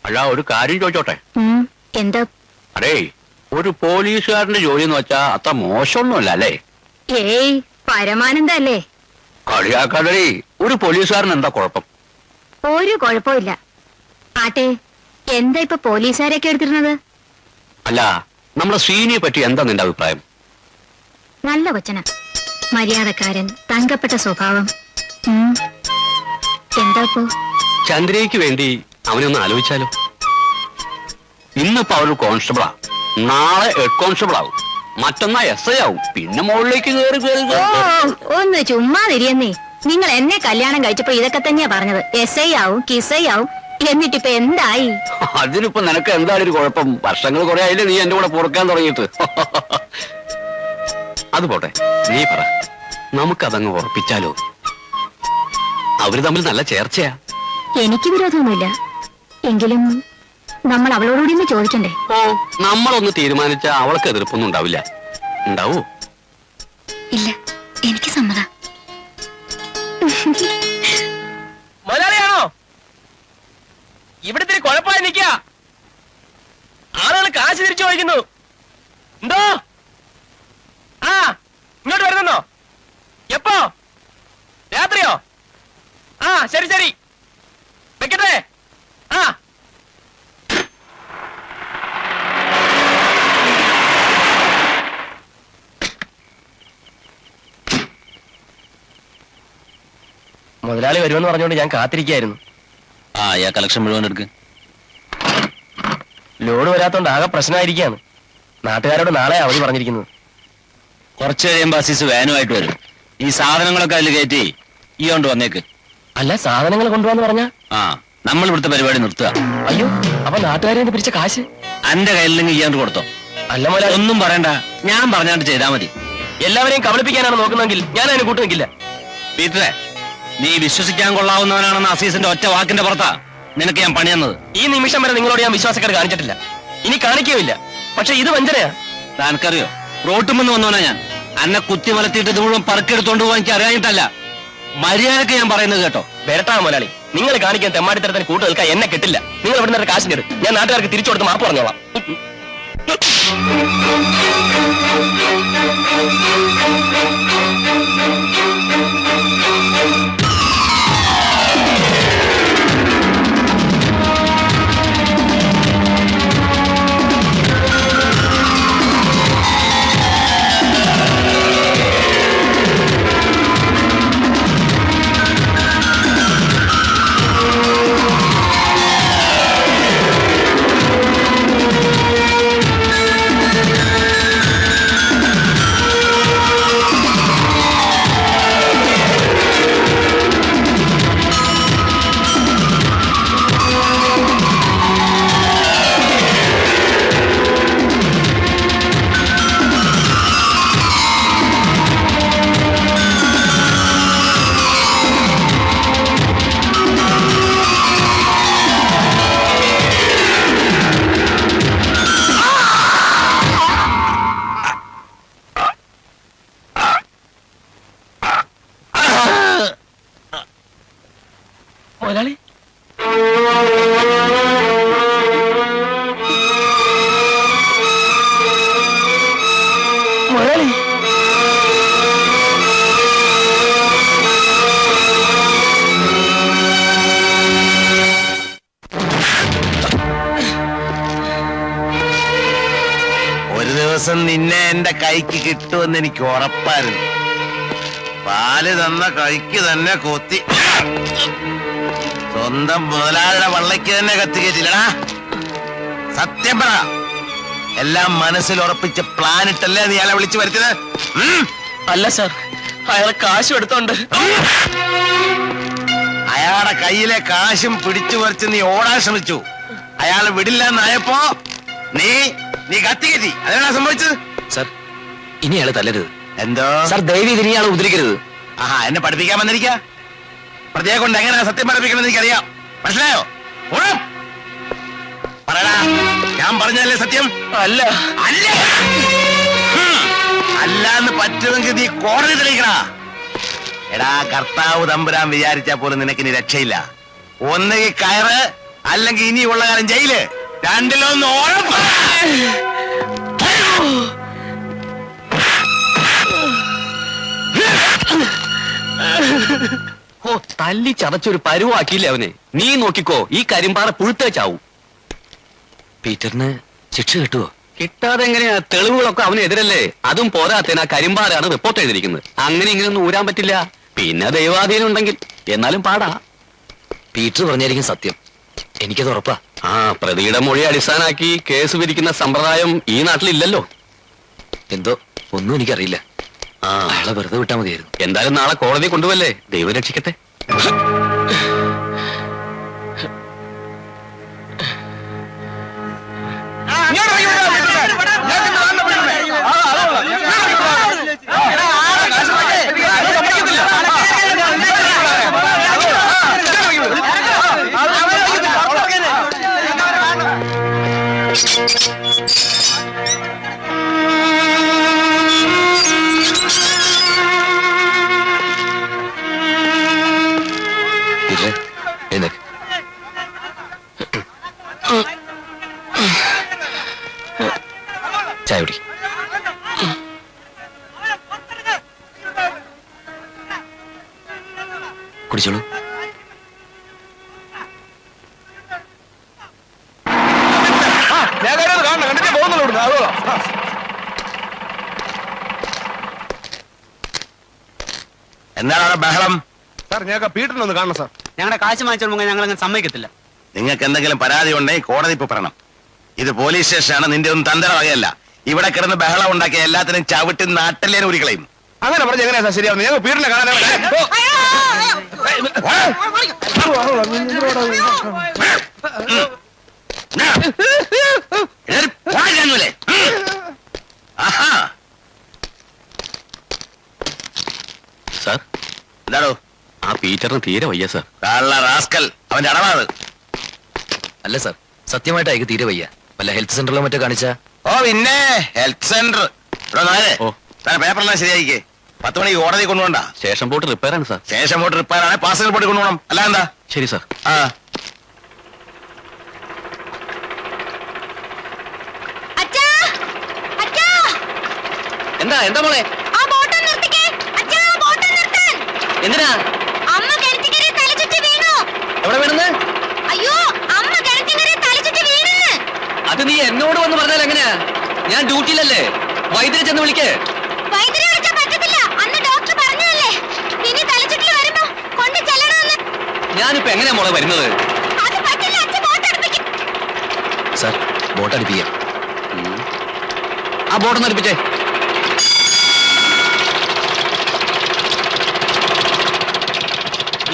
അല്ല, ഒരു കാര്യം ചോദിച്ചോട്ടെ? എന്താ? അടേ, ഒരു പോലീസുകാരന്റെ ജോലി എന്ന് വെച്ചാ അത്ര മോശമൊന്നുമല്ല അല്ലേ? ഏയ്, പരമാനന്ദല്ലേ. കളിയാക്കാതെ. ഒരു പോലീസുകാരൻ എന്താ കുഴപ്പം? ഒരു കുഴപ്പമില്ല. ആട്ടെ, എന്താ ഇപ്പൊ പോലീസുകാരൊക്കെ എടുത്തിരുന്നത്? അല്ല, നമ്മുടെ ശ്രീനിയെ പറ്റി എന്താ നിന്റെ അഭിപ്രായം? നല്ല കൊച്ചന, മര്യാദക്കാരൻ, തങ്കപ്പെട്ട സ്വഭാവം. എന്താ ഇപ്പോ? ചന്ദ്രയ്ക്ക് വേണ്ടി അവനെ ഒന്ന് ആലോചിച്ചാലോ? ഇന്നിപ്പോ അവര് കോൺസ്റ്റബിളാ, നാളെ ഹെഡ് കോൺസ്റ്റബിൾ ആവും, മറ്റന്നാ SI ആവും, പിന്നെ മുകളിലേക്ക് കയറി. ഒന്ന് ചുമ്മാ തിരിയെന്നേ. നിങ്ങൾ എന്നെ കല്യാണം കഴിച്ചപ്പോ ഇതൊക്കെ തന്നെയാ പറഞ്ഞത്. SI ആവും, കിസൈ ആവും. എന്നിട്ടിപ്പോ എന്തായി? അതിനിപ്പോ നിനക്ക് എന്താണ് ഒരു കുഴപ്പം? വർഷങ്ങൾ കുറെ ആയില്ലേ നീ എന്റെ കൂടെ പൊറുക്കാൻ തുടങ്ങിയിട്ട്. അത് പോട്ടെ, നീ പറ, നമുക്കതങ്ങ് ഉറപ്പിച്ചാലോ? അവര് തമ്മിൽ നല്ല ചേർച്ചയാ. എനിക്ക് വിരോധമൊന്നുമില്ല, എങ്കിലും നമ്മൾ അവളോടുകൂടി ഒന്ന് ചോദിക്കണ്ടേ? ഓ, നമ്മളൊന്ന് തീരുമാനിച്ചാ അവൾക്ക് എതിർപ്പൊന്നും ഉണ്ടാവില്ല. ഉണ്ടാവൂ? ഇല്ല, എനിക്ക് സമ്മത. മലയാളിയാണോ? ഇവിടത്തെ കുഴപ്പമായി നിക്ക. ആളുകൾ കാശ് തിരിച്ചു ചോദിക്കുന്നു. എന്തോ? ആ, ഇങ്ങോട്ട് വരുന്നോ? എപ്പോ? രാത്രിയോ? ആ, ശരി ശരി, വെക്കട്ടെ. ആ, മുതലാളി വരുമെന്ന് പറഞ്ഞുകൊണ്ട് ഞാൻ കാത്തിരിക്കായിരുന്നു. കളക്ഷൻ മുഴുവൻ എടുക്ക്. ലോഡ് വരാത്തോണ്ട് ആകെ പ്രശ്നമായിരിക്കാണ്. നാട്ടുകാരോട് നാളെ അവധി പറഞ്ഞിരിക്കുന്നത്. കുറച്ച് കഴിയുമ്പോ അസീസ് വാനുമായിട്ട് വരും. ഈ സാധനങ്ങളൊക്കെ അതിൽ കയറ്റി ഈ കൊണ്ട് വന്നേക്ക്. അല്ല, സാധനങ്ങൾ കൊണ്ടുപോകാന്ന് പറഞ്ഞ? നമ്മൾ ഇവിടുത്തെ പരിപാടി നിർത്തുക. അയ്യോ, അപ്പൊ നാട്ടുകാരെ പിരിച്ച കാശ് എന്റെ കയ്യിലെങ്കിൽ ഈ കൊണ്ട് കൊടുത്തോ. അല്ല മുതലാളി, ഒന്നും പറയണ്ട, ഞാൻ പറഞ്ഞാണ്ട് ചെയ്താൽ മതി. എല്ലാവരെയും കബളിപ്പിക്കാനാണ് നോക്കുന്നെങ്കിൽ ഞാൻ അതിന് കൂട്ടു നിൽക്കില്ല. പീറ്ററെ, നീ വിശ്വസിക്കാൻ കൊള്ളാവുന്നവനാണെന്ന് അസീസിന്റെ ഒറ്റ വാക്കിന്റെ പുറത്താ നിനക്ക് ഞാൻ പണിയുന്നത്. ഈ നിമിഷം വരെ നിങ്ങളോട് ഞാൻ വിശ്വാസക്കേട് കാണിച്ചിട്ടില്ല, ഇനി കാണിക്കുകയില്ല. പക്ഷെ ഇത് വഞ്ചനയാ. താനക്കറിയോ, റോട്ടുമെന്ന് വന്നവനാ ഞാൻ. എന്നെ കുത്തി മലത്തിയിട്ട് ഇത് മുഴുവൻ പറക്കെടുത്തോണ്ട് പോകാൻ എനിക്ക് അറിയാനിട്ടല്ല. മര്യാദക്ക് ഞാൻ പറയുന്നത് കേട്ടോ. വരട്ടാ മുതലാളി, നിങ്ങൾ കാണിക്കാൻ തെമ്മാടിത്തരത്തിന് കൂട്ടു നിൽക്കാൻ എന്നെ കിട്ടില്ല. നിങ്ങൾ ഇവിടെ നിന്ന് കാശിന്റെ ഞാൻ നാട്ടുകാർക്ക് തിരിച്ചു കൊടുത്ത് മാപ്പ് പറഞ്ഞോളാം. മുതലാളി, മുതലാളി, ഒരു ദിവസം നിന്നെ എന്റെ കൈക്ക് കിട്ടുമെന്ന് എനിക്ക് ഉറപ്പായിരുന്നു. പാല് തന്ന കൈക്ക് തന്നെ കൊത്തി സ്വന്തം മുതലാളിയുടെ വള്ളയ്ക്ക് തന്നെ കത്തിക്കേറ്റില്ലടാ. സത്യം പറ, എല്ലാം മനസ്സിൽ ഉറപ്പിച്ച് പ്ലാനിട്ടല്ലേ നീ അയാളെ വിളിച്ചു വരുത്തിയത്? അല്ല സാർ, അയാളെ കാശും എടുത്തോണ്ട്. അയാളുടെ കയ്യിലെ കാശും പിടിച്ചു പറിച്ച് നീ ഓടാൻ ശ്രമിച്ചു. അയാൾ വിടില്ല എന്നായപ്പോ നീ കത്തിക്കേറ്റി. അതെന്താ സംഭവിച്ചത്? സർ, ഇനി അയാളെ തല്ലരുത്. എന്തോ സർ, ദയവ് ഇതിനെ ഇയാളെ ഉപദ്രവിക്കരുത്. ആഹാ, എന്നെ പഠിപ്പിക്കാൻ വന്നിരിക്ക. പ്രതിയെ കൊണ്ട് എങ്ങനെയാ സത്യം പഠിപ്പിക്കണമെന്ന് എനിക്കറിയാം. മനസ്സിലായോ? പറയടാ, ഞാൻ പറഞ്ഞല്ലേ സത്യം? അല്ല അല്ല അല്ലാന്ന് പറ്റുമെങ്കിൽ നീ കോടതി തെളിയിക്കടാ. എടാ, കർത്താവ് തമ്പുരാൻ വിചാരിച്ചാൽ പോലും നിനക്കിനി രക്ഷയില്ല. ഒന്നുകിൽ കയറ്, അല്ലെങ്കിൽ ഇനിയുള്ള കാലം ജയില്. രണ്ടിലൊന്ന് ഉറപ്പ്. ഓ, തല്ലി ചതച്ചൊരു പരുവാക്കിയില്ലേ അവനെ. നീ നോക്കിക്കോ, ഈ കരിമ്പാറ പുഴുത്തേ ചാവും. പീറ്ററിന് ശിക്ഷ കിട്ടുവോ? കിട്ടാതെ എങ്ങനെയാ? തെളിവുകളൊക്കെ അവനെതിരല്ലേ. അതും പോരാത്തേന് ആ കരിമ്പാറാണ് റിപ്പോർട്ട് ചെയ്തിരിക്കുന്നത്. അങ്ങനെ ഇങ്ങനെയൊന്നും ഊരാൻ പറ്റില്ല. പിന്നെ ദൈവാധീനം ഉണ്ടെങ്കിൽ എന്നാലും പാടാ. പീറ്റർ പറഞ്ഞായിരിക്കും സത്യം, എനിക്കത് ഉറപ്പാ. ആ, പ്രതിയുടെ മൊഴി അടിസ്ഥാനാക്കി കേസ് വിധിക്കുന്ന സമ്പ്രദായം ഈ നാട്ടിലില്ലല്ലോ. എന്തോ ഒന്നും എനിക്കറിയില്ല. ആ, അയാളെ വെറുതെ വിട്ടാ മതിയായിരുന്നു. എന്തായാലും നാളെ കോടതി കൊണ്ടുവല്ലേ. ദൈവം രക്ഷിക്കട്ടെ. പീറ്ററെ, എഴുന്നേക്ക്. ചായ കുടി. കുടിച്ചോളൂ. എന്താണ് അവിടെ ബഹളം? സാർ ഞങ്ങൾക്ക് പീറ്ററിനൊന്ന് കാണണം സാർ. ഞങ്ങളുടെ കാശ് വാങ്ങിച്ചോളുമ്പോ ഞങ്ങൾ അങ്ങനെ സമ്മതിക്കത്തില്ല. നിങ്ങൾക്ക് എന്തെങ്കിലും പരാതി ഉണ്ടെങ്കിൽ കോടതി ഇപ്പൊ പറയണം. ഇത് പോലീസ് സ്റ്റേഷനാണ്, നിന്റെ ഒന്നും തന്തര വകയല്ല. ഇവിടെ കിടന്ന് ബഹളം ഉണ്ടാക്കിയ എല്ലാത്തിനും ചവിട്ടി നാട്ടിലേനെ ഉരുകളയും. അങ്ങനെ പറഞ്ഞ എങ്ങനെയാ സാർ ശരിയാവുന്നത്? ഞങ്ങൾ പീറ്ററിനെ കാണാനാണ്. സാർ, എന്താടോ? ആ പീറ്ററിന് തീരെ വയ്യ സാർ. കള്ള റാസ്കൽ, അവന്റെ അടവാത്. അല്ല സാർ, സത്യമായിട്ട് അയക്ക് തീരെ വയ്യ. വല്ല ഹെൽത്ത് സെന്ററിലോ മറ്റോ കാണിച്ചാ? ഓ പിന്നെ ഹെൽത്ത് സെന്റർ. ഓ. പേപ്പറെല്ലാം ശരിയായിക്കേ. 10 മണിക്ക് കോടതി കൊണ്ടുപോണ്ട. സ്റ്റേഷൻ ബോട്ട് റിപ്പയർ ആണ് സാർ. സ്റ്റേഷൻ ബോട്ട് റിപ്പയർ ആണ്, പാസഞ്ചർ ബോട്ട് കൊണ്ടുപോകണം. അല്ല എന്താ? ശരി സാർ. ആ അച്ഛാ, അച്ഛാ, എന്താ എന്താ മോളെ? ആ ബോട്ട് നിർത്തിക്കേ. അച്ഛാ, ബോട്ട് നിർത്താൻ. എന്തിനാ? അമ്മ കിണറ്റിക്കരെ തലചുറ്റി വീണു. എവിടെ വീണെന്ന്? അയ്യോ, അമ്മ കിണറ്റിക്കരെ തലചുറ്റി വീണെന്ന്. അത് നീ എന്നോട് വന്ന് പറഞ്ഞാൽ എങ്ങനെയാ? ഞാൻ ഡ്യൂട്ടിയിലല്ലേ. വൈദ്യുതി ചെന്ന് വിളിക്കേ. വൈദ്യുതി വിളിച്ചാൽ പറ്റത്തില്ല. അന്ന് ഡോക്ടർ പറഞ്ഞതല്ലേ, ഇനി തലചുറ്റി വരുമ്പോ കൊണ്ട് ചെല്ലണമെന്ന്. ഞാനിപ്പോ എങ്ങനെയാ മോളെ വരുന്നത്? അത് പറ്റില്ല. അച്ഛൻ ബോട്ട് അടുപ്പിക്കും. സാർ, ബോട്ട് അടുപ്പിക്കാം. ആ ബോട്ടൊന്ന് അടുപ്പിച്ചേ.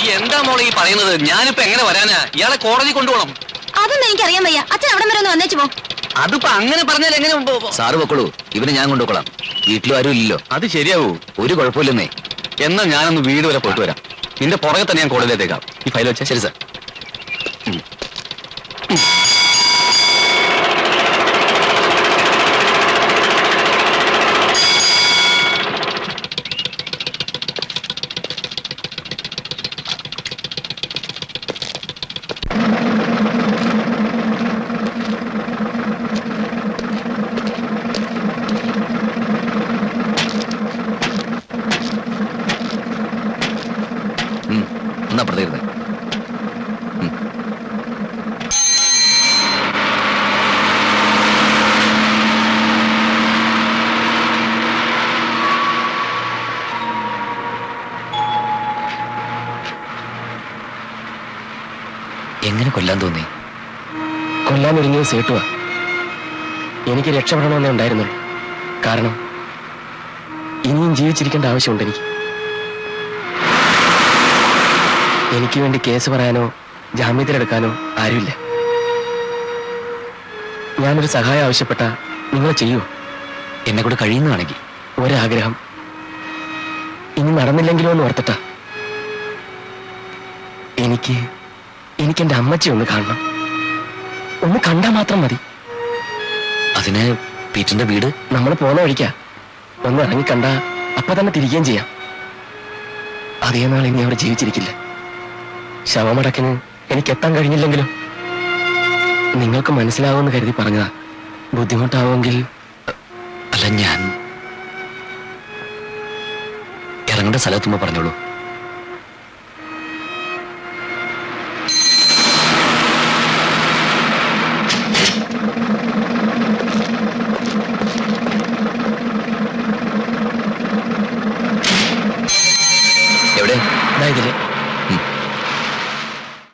ഈ എന്താ മോളെ ഈ പറയുന്നത്? ഞാനിപ്പോ എങ്ങനെ വരാനാ? ഇയാളെ കോടതി കൊണ്ടുപോകണം. അതൊന്നും എനിക്കറിയാൻ വയ്യ. അച്ഛൻ അവിടെ വരെ ഒന്ന് വന്നേച്ചു പോ. അതിപ്പോ അങ്ങനെ പറഞ്ഞാൽ എങ്ങനെ? സാറ് പൊക്കോളൂ, ഇവനെ ഞാൻ കൊണ്ടുപോകலாம். വീട്ടിലും ആരും ഇല്ലല്ലോ. അത് ശരിയാവൂ. ഒരു കുഴപ്പമില്ലെന്നേ. എന്നാ ഞാനൊന്ന് വീട് വരെ പോയിട്ട് വരാം. നിന്റെ പുറകെ തന്നെ ഞാൻ കോടതിയിലേക്കാം. ഈ ഫയൽ വെച്ചേ. ശരി സാർ. എന്നാ പ്രതിരുന്നേ. എങ്ങനെ കൊല്ലാൻ തോന്നി? കൊല്ലാൻ ഒരുങ്ങിയത് സേട്ടുവാ. എനിക്ക് രക്ഷപ്പെടണമെന്നേ ഉണ്ടായിരുന്നുള്ളൂ. കാരണം ഇനിയും ജീവിച്ചിരിക്കേണ്ട ആവശ്യമുണ്ട് എനിക്ക്. എനിക്ക് വേണ്ടി കേസ് പറയാനോ ജാമ്യത്തിലെടുക്കാനോ ആരുമില്ല. ഞാനൊരു സഹായം ആവശ്യപ്പെട്ട നിങ്ങൾ ചെയ്യുമോ? എന്നെ കൂടെ കഴിയുന്നതാണെങ്കിൽ. ഒരാഗ്രഹം ഇനി നടന്നില്ലെങ്കിലോ എന്ന് ഓർത്തിട്ടാ. എനിക്ക് എന്റെ അമ്മച്ചി ഒന്ന് കാണണം. ഒന്ന് കണ്ടാൽ മാത്രം മതി. അതിന് പീറ്ററിന്റെ വീട് നമ്മൾ പോന്ന വഴിക്കാ. ഒന്ന് ഇറങ്ങി കണ്ടാ അപ്പൊ തന്നെ തിരികെയും ചെയ്യാം. അതേ നാൾ ഇനി അവിടെ ജീവിച്ചിരിക്കില്ല. ശവമടക്കിന് എനിക്ക് എത്താൻ കഴിഞ്ഞില്ലെങ്കിലും നിങ്ങൾക്ക് മനസ്സിലാവുമെന്ന് കരുതി പറഞ്ഞതാ. ബുദ്ധിമുട്ടാവുമെങ്കിൽ. അല്ല, ഞാൻ ഇറങ്ങേണ്ട സ്ഥലത്തുമ്പോ പറഞ്ഞോളൂ.